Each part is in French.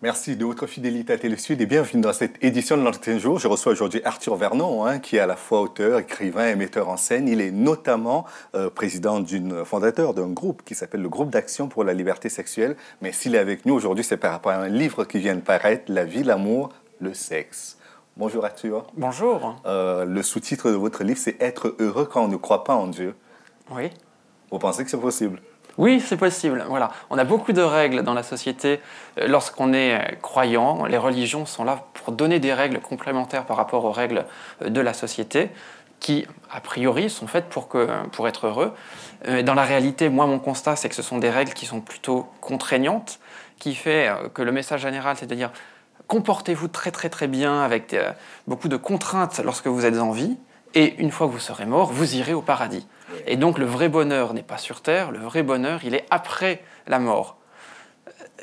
Merci de votre fidélité à Télésud et bienvenue dans cette édition de l'Entretien du jour. Je reçois aujourd'hui Arthur Vernon, qui est à la fois auteur, écrivain et metteur en scène. Il est notamment fondateur d'un groupe qui s'appelle le Groupe d'Action pour la Liberté Sexuelle. Mais s'il est avec nous aujourd'hui, c'est par rapport à un livre qui vient de paraître, La vie, l'amour, le sexe. Bonjour Arthur. Bonjour. Le sous-titre de votre livre, c'est « Être heureux quand on ne croit pas en Dieu ». Oui. Vous pensez que c'est possible ? Oui, c'est possible. Voilà. On a beaucoup de règles dans la société. Lorsqu'on est croyant, les religions sont là pour donner des règles complémentaires par rapport aux règles de la société qui, a priori, sont faites pour être heureux. Dans la réalité, moi, mon constat, c'est que ce sont des règles qui sont plutôt contraignantes, qui fait que le message général, c'est de dire comportez-vous très très très bien avec beaucoup de contraintes lorsque vous êtes en vie, et une fois que vous serez mort, vous irez au paradis. Et donc le vrai bonheur n'est pas sur terre, le vrai bonheur, il est après la mort.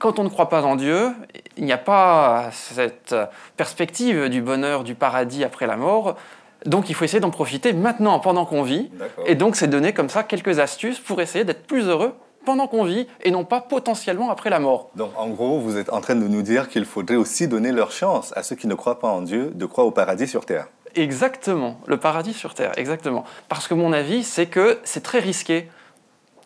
Quand on ne croit pas en Dieu, il n'y a pas cette perspective du bonheur, du paradis après la mort, donc il faut essayer d'en profiter maintenant, pendant qu'on vit, et donc c'est donner comme ça quelques astuces pour essayer d'être plus heureux pendant qu'on vit, et non pas potentiellement après la mort. Donc en gros, vous êtes en train de nous dire qu'il faudrait aussi donner leur chance à ceux qui ne croient pas en Dieu de croire au paradis sur terre. Exactement, le paradis sur terre, exactement. Parce que mon avis, c'est que c'est très risqué,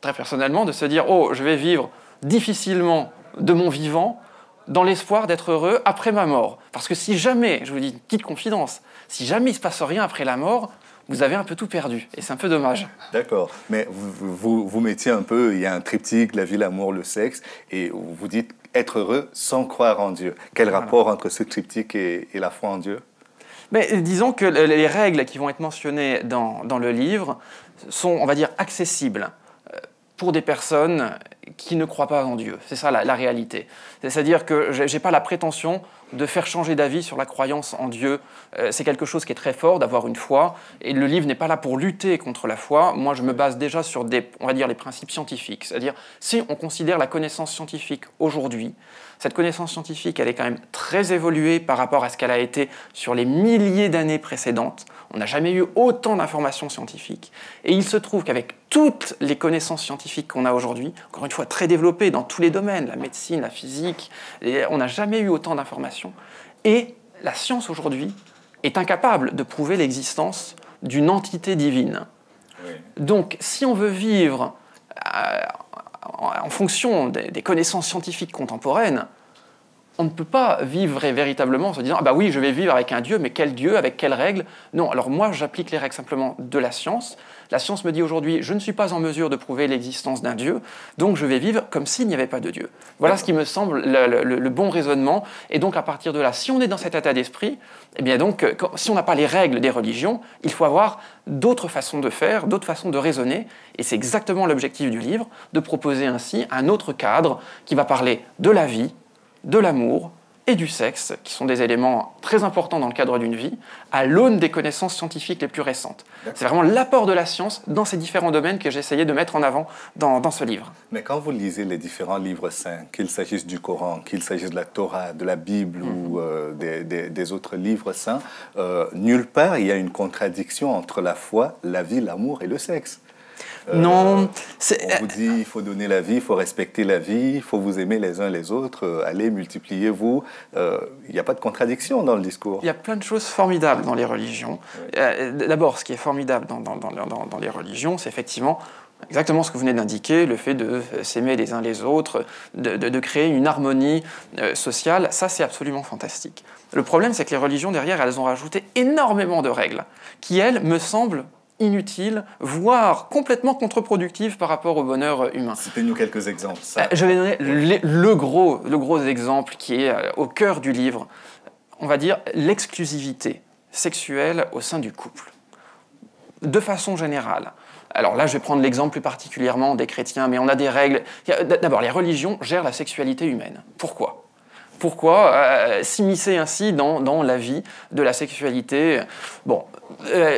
très personnellement, de se dire « Oh, je vais vivre difficilement de mon vivant dans l'espoir d'être heureux après ma mort. » Parce que si jamais, je vous dis une petite confidence, si jamais il ne se passe rien après la mort, vous avez un peu tout perdu, et c'est un peu dommage. D'accord, mais vous mettiez un peu, il y a un triptyque, la vie, l'amour, le sexe, et vous dites être heureux sans croire en Dieu. Quel rapport entre ce triptyque et la foi en Dieu ? Mais disons que les règles qui vont être mentionnées dans le livre sont, on va dire, accessibles pour des personnes qui ne croient pas en Dieu. C'est ça la réalité. C'est-à-dire que je n'ai pas la prétention de faire changer d'avis sur la croyance en Dieu. C'est quelque chose qui est très fort, d'avoir une foi, et le livre n'est pas là pour lutter contre la foi. Moi, je me base déjà sur on va dire, les principes scientifiques. C'est-à-dire, si on considère la connaissance scientifique aujourd'hui, cette connaissance scientifique, elle est quand même très évoluée par rapport à ce qu'elle a été sur les milliers d'années précédentes. On n'a jamais eu autant d'informations scientifiques. Et il se trouve qu'avec toutes les connaissances scientifiques qu'on a aujourd'hui, encore une fois très développées dans tous les domaines, la médecine, la physique, on n'a jamais eu autant d'informations. Et la science aujourd'hui est incapable de prouver l'existence d'une entité divine. Oui. Donc, si on veut vivre en fonction des connaissances scientifiques contemporaines, on ne peut pas vivre véritablement en se disant « Ah bah oui, je vais vivre avec un Dieu, mais quel Dieu, avec quelles règles ?» Non, alors moi, j'applique les règles simplement de la science. La science me dit aujourd'hui « Je ne suis pas en mesure de prouver l'existence d'un Dieu, donc je vais vivre comme s'il n'y avait pas de Dieu. » Voilà ce qui me semble le bon raisonnement. Et donc, à partir de là, si on est dans cet état d'esprit, eh bien donc, si on n'a pas les règles des religions, il faut avoir d'autres façons de faire, d'autres façons de raisonner. Et c'est exactement l'objectif du livre, de proposer ainsi un autre cadre qui va parler de la vie, de l'amour et du sexe, qui sont des éléments très importants dans le cadre d'une vie, à l'aune des connaissances scientifiques les plus récentes. C'est vraiment l'apport de la science dans ces différents domaines que j'ai essayé de mettre en avant dans ce livre. Mais quand vous lisez les différents livres saints, qu'il s'agisse du Coran, qu'il s'agisse de la Torah, de la Bible ou des autres livres saints, nulle part il y a une contradiction entre la foi, la vie, l'amour et le sexe. Non. On vous dit il faut donner la vie, il faut respecter la vie, il faut vous aimer les uns les autres, allez, multipliez-vous. Il n'y a pas de contradiction dans le discours. Il y a plein de choses formidables dans les religions. Oui. D'abord, ce qui est formidable dans les religions, c'est effectivement exactement ce que vous venez d'indiquer, le fait de s'aimer les uns les autres, de créer une harmonie sociale. Ça, c'est absolument fantastique. Le problème, c'est que les religions, derrière, elles ont rajouté énormément de règles qui, elles, me semblent inutile, voire complètement contre-productive par rapport au bonheur humain. Citez-nous quelques exemples. Je vais donner le gros exemple qui est au cœur du livre, on va dire l'exclusivité sexuelle au sein du couple. De façon générale. Alors là, je vais prendre l'exemple plus particulièrement des chrétiens, mais on a des règles. D'abord, les religions gèrent la sexualité humaine. Pourquoi ? Pourquoi s'immiscer ainsi dans la vie de la sexualité ? Bon,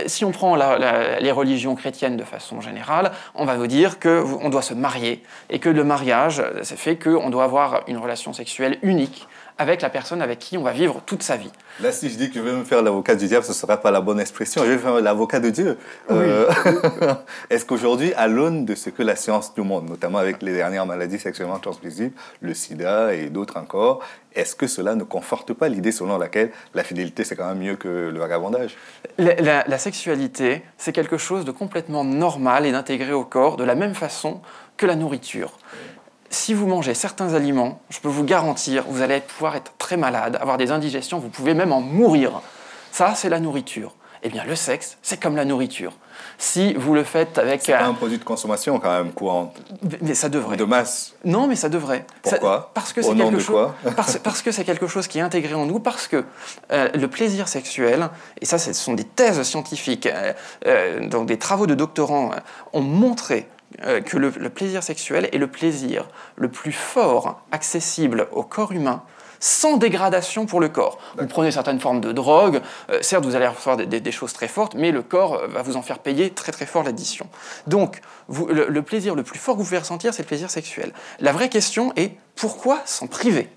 si on prend les religions chrétiennes de façon générale, on va vous dire qu'on doit se marier et que le mariage, c'est fait qu'on doit avoir une relation sexuelle unique avec la personne avec qui on va vivre toute sa vie. Là, si je dis que je vais me faire l'avocat du diable, ce ne serait pas la bonne expression. Je vais faire l'avocat de Dieu. Oui. Est-ce qu'aujourd'hui, à l'aune de ce que la science nous montre, notamment avec les dernières maladies sexuellement transmissibles, le sida et d'autres encore, est-ce que cela ne conforte pas l'idée selon laquelle la fidélité, c'est quand même mieux que le vagabondage? La sexualité, c'est quelque chose de complètement normal et d'intégré au corps de la même façon que la nourriture. Si vous mangez certains aliments, je peux vous garantir, vous allez pouvoir être très malade, avoir des indigestions, vous pouvez même en mourir. Ça, c'est la nourriture. Eh bien, le sexe, c'est comme la nourriture. Si vous le faites avec... C'est pas un produit de consommation quand même courante. Mais ça devrait. De masse. Non, mais ça devrait. Pourquoi? Parce que Au nom de quoi? Parce que c'est quelque chose qui est intégré en nous, parce que le plaisir sexuel, et ça, ce sont des thèses scientifiques, donc des travaux de doctorants ont montré que le plaisir sexuel est le plaisir le plus fort accessible au corps humain, sans dégradation pour le corps. Vous prenez certaines formes de drogue, certes vous allez recevoir des choses très fortes, mais le corps va vous en faire payer très très fort l'addition. Donc le plaisir le plus fort que vous pouvez ressentir, c'est le plaisir sexuel. La vraie question est, pourquoi s'en priver?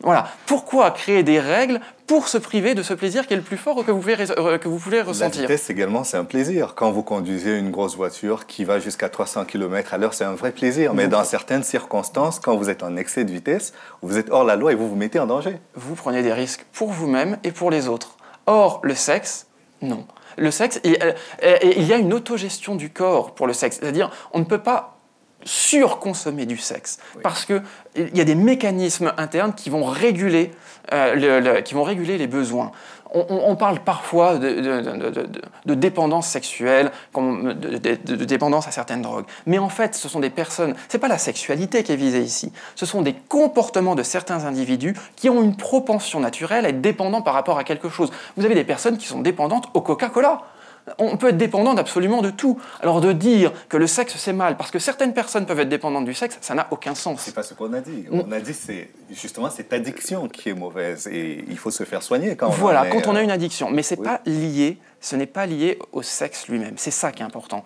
Voilà. Pourquoi créer des règles pour se priver de ce plaisir qui est le plus fort que vous pouvez ressentir? La vitesse également, c'est un plaisir. Quand vous conduisez une grosse voiture qui va jusqu'à 300 km/h, c'est un vrai plaisir. Mais dans certaines circonstances, quand vous êtes en excès de vitesse, vous êtes hors la loi et vous vous mettez en danger. Vous prenez des risques pour vous-même et pour les autres. Or, le sexe, non. Le sexe, il y a une autogestion du corps pour le sexe. C'est-à-dire, on ne peut pas surconsommer du sexe, oui, parce qu'il y a des mécanismes internes qui vont réguler, les besoins. On parle parfois de dépendance sexuelle, de dépendance à certaines drogues. Mais en fait, ce sont des personnes... Ce n'est pas la sexualité qui est visée ici. Ce sont des comportements de certains individus qui ont une propension naturelle à être dépendants par rapport à quelque chose. Vous avez des personnes qui sont dépendantes au Coca-Cola. On peut être dépendant d'absolument de tout. Alors de dire que le sexe c'est mal, parce que certaines personnes peuvent être dépendantes du sexe, ça n'a aucun sens. C'est pas ce qu'on a dit. On a dit c'est justement cette addiction qui est mauvaise et il faut se faire soigner quand on a une addiction. Mais c'est pas lié, ce n'est pas lié au sexe lui-même. C'est ça qui est important.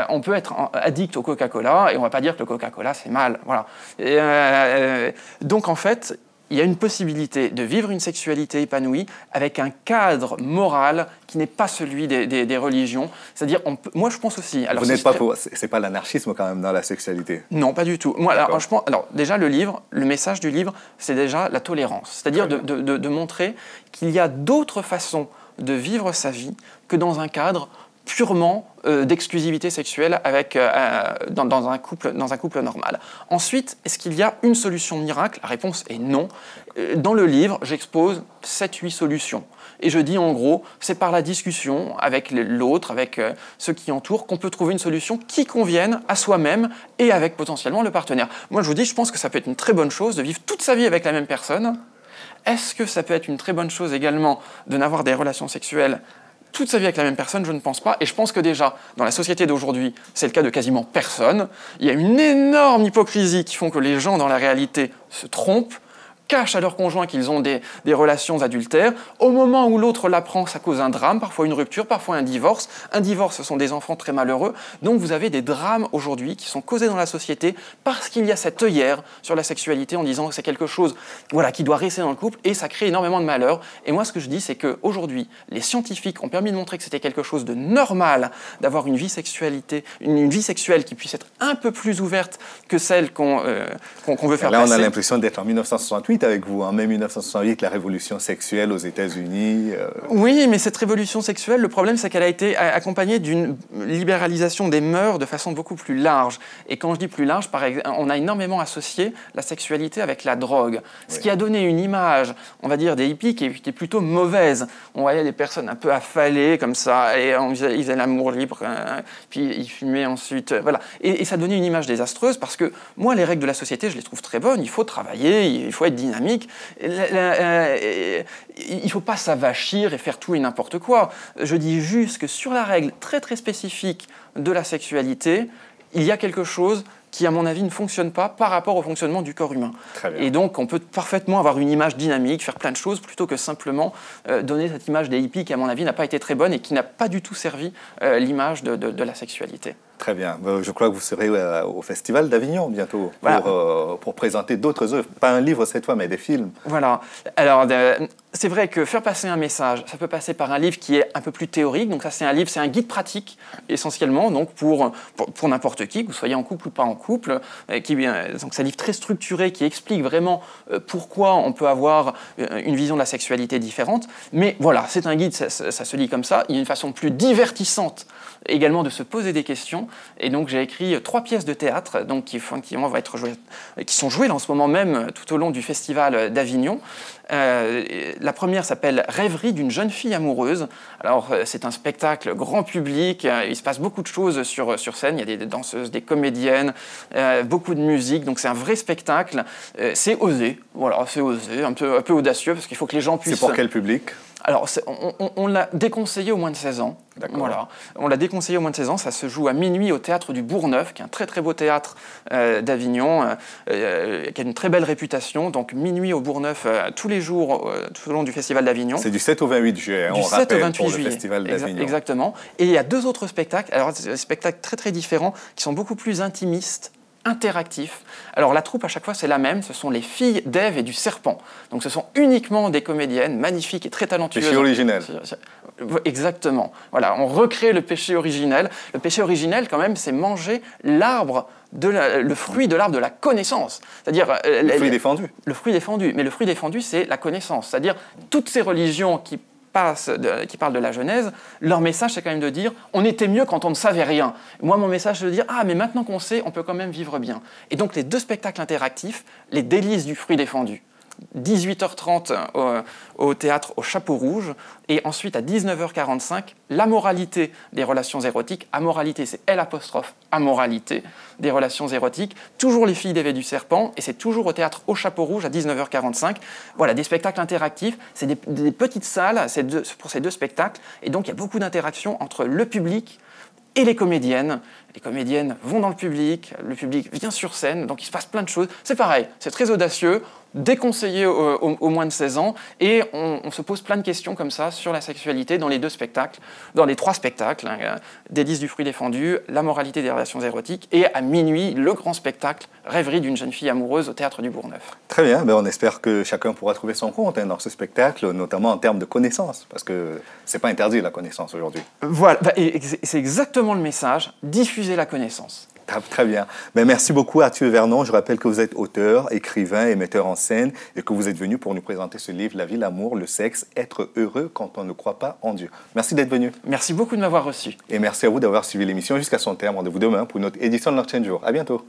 On peut être addict au Coca-Cola et on va pas dire que le Coca-Cola c'est mal. Voilà. Donc en fait, il y a une possibilité de vivre une sexualité épanouie avec un cadre moral qui n'est pas celui des religions. C'est-à-dire, moi je pense aussi... Alors, vous n'êtes pas pour... C'est pas l'anarchisme quand même dans la sexualité? Non, pas du tout. Moi, alors, déjà le livre, le message du livre, c'est déjà la tolérance. C'est-à-dire de montrer qu'il y a d'autres façons de vivre sa vie que dans un cadre purement d'exclusivité sexuelle dans un couple normal. Ensuite, est-ce qu'il y a une solution miracle? La réponse est non. Dans le livre, j'expose 7-8 solutions. Et je dis en gros, c'est par la discussion avec l'autre, avec ceux qui entourent, qu'on peut trouver une solution qui convienne à soi-même et avec potentiellement le partenaire. Moi, je vous dis, je pense que ça peut être une très bonne chose de vivre toute sa vie avec la même personne. Est-ce que ça peut être une très bonne chose également de n'avoir des relations sexuelles toute sa vie avec la même personne? Je ne pense pas. Et je pense que déjà, dans la société d'aujourd'hui, c'est le cas de quasiment personne. Il y a une énorme hypocrisie qui font que les gens, dans la réalité, se trompent, cachent à leur conjoint qu'ils ont des relations adultères. Au moment où l'autre l'apprend, ça cause un drame, parfois une rupture, parfois un divorce. Un divorce, ce sont des enfants très malheureux. Donc vous avez des drames aujourd'hui qui sont causés dans la société parce qu'il y a cette œillère sur la sexualité en disant que c'est quelque chose qui doit rester dans le couple et ça crée énormément de malheur. Et moi, ce que je dis, c'est qu'aujourd'hui, les scientifiques ont permis de montrer que c'était quelque chose de normal d'avoir une vie sexuelle qui puisse être un peu plus ouverte que celle qu'on veut faire passer. Là, on a l'impression d'être en 1968 avec vous, en mai 1968, la révolution sexuelle aux États-Unis. Oui, mais cette révolution sexuelle, le problème, c'est qu'elle a été accompagnée d'une libéralisation des mœurs de façon beaucoup plus large. Et quand je dis plus large, par exemple, on a énormément associé la sexualité avec la drogue, ce qui a donné une image, on va dire, des hippies qui est plutôt mauvaise. On voyait des personnes un peu affalées comme ça, et ils faisaient l'amour libre, puis ils fumaient ensuite, voilà. Et ça donnait une image désastreuse parce que moi, les règles de la société, je les trouve très bonnes. Il faut travailler, il faut être dynamique. Il ne faut pas s'avachir et faire tout et n'importe quoi. Je dis juste que sur la règle très très spécifique de la sexualité, il y a quelque chose qui, à mon avis, ne fonctionne pas par rapport au fonctionnement du corps humain. Et donc, on peut parfaitement avoir une image dynamique, faire plein de choses, plutôt que simplement donner cette image des hippies qui, à mon avis, n'a pas été très bonne et qui n'a pas du tout servi l'image de la sexualité. Très bien. Je crois que vous serez au Festival d'Avignon bientôt Voilà. pour présenter d'autres œuvres. Pas un livre cette fois, mais des films. Voilà. Alors, c'est vrai que faire passer un message, ça peut passer par un livre qui est un peu plus théorique. Donc ça, c'est un livre, c'est un guide pratique, essentiellement, donc pour n'importe qui, que vous soyez en couple ou pas en couple. Donc c'est un livre très structuré qui explique vraiment pourquoi on peut avoir une vision de la sexualité différente. Mais voilà, c'est un guide, ça se lit comme ça. Il y a une façon plus divertissante également de se poser des questions. Et donc j'ai écrit 3 pièces de théâtre donc, qui sont jouées en ce moment même tout au long du Festival d'Avignon. La première s'appelle « Rêverie d'une jeune fille amoureuse ». Alors c'est un spectacle grand public, il se passe beaucoup de choses sur scène, il y a des danseuses, des comédiennes, beaucoup de musique, donc c'est un vrai spectacle. C'est osé, voilà, c'est osé, un peu audacieux, parce qu'il faut que les gens puissent... C'est pour quel public ? Alors, on l'a déconseillé au moins de 16 ans. Voilà. On l'a déconseillé au moins de 16 ans. Ça se joue à minuit au Théâtre du Bourgneuf, qui est un très très beau théâtre d'Avignon, qui a une très belle réputation. Donc, minuit au Bourgneuf, tous les jours, tout au long du Festival d'Avignon. C'est du 7 au 28 juillet, du 7 au 28 pour juillet. Le Festival d'Avignon. Exactement. Et il y a 2 autres spectacles. Alors, des spectacles très très différents, qui sont beaucoup plus intimistes, interactif. Alors la troupe à chaque fois c'est la même, ce sont les filles d'Ève et du serpent. Donc ce sont uniquement des comédiennes magnifiques et très talentueuses. Péché originel. Exactement. Voilà, on recrée le péché originel. Le péché originel quand même c'est manger le fruit de l'arbre de la connaissance. C'est-à-dire le fruit défendu. Le fruit défendu. Mais le fruit défendu c'est la connaissance. C'est-à-dire toutes ces religions qui parlent de la Genèse, leur message c'est quand même de dire on était mieux quand on ne savait rien. Moi mon message c'est de dire mais maintenant qu'on sait, on peut quand même vivre bien. Et donc les 2 spectacles interactifs, les délices du fruit défendu, 18h30 au théâtre au Chapeau Rouge, et ensuite à 19h45, la moralité des relations érotiques. Amoralité, c'est L', amoralité des relations érotiques. Toujours les filles d'Ève et du serpent, et c'est toujours au théâtre au Chapeau Rouge à 19h45. Voilà, des spectacles interactifs, c'est des petites salles pour ces 2 spectacles, et donc il y a beaucoup d'interactions entre le public et les comédiennes. Les comédiennes vont dans le public vient sur scène, donc il se passe plein de choses. C'est pareil, c'est très audacieux, déconseillé au moins de 16 ans, et on se pose plein de questions comme ça sur la sexualité dans les 2 spectacles, dans les 3 spectacles, Délices du fruit défendu, La moralité des relations érotiques, et à minuit, le grand spectacle, Rêverie d'une jeune fille amoureuse au Théâtre du Bourgneuf. Très bien, on espère que chacun pourra trouver son compte dans ce spectacle, notamment en termes de connaissances, parce que c'est pas interdit la connaissance aujourd'hui. Voilà, et c'est exactement le message, diffuser la connaissance. Très bien. Merci beaucoup Arthur Vernon. Je rappelle que vous êtes auteur, écrivain et metteur en scène et que vous êtes venu pour nous présenter ce livre, La vie, l'amour, le sexe, être heureux quand on ne croit pas en Dieu. Merci d'être venu. Merci beaucoup de m'avoir reçu. Et merci à vous d'avoir suivi l'émission jusqu'à son terme. Rendez-vous demain pour une autre édition de l'Ancien Jour. À bientôt.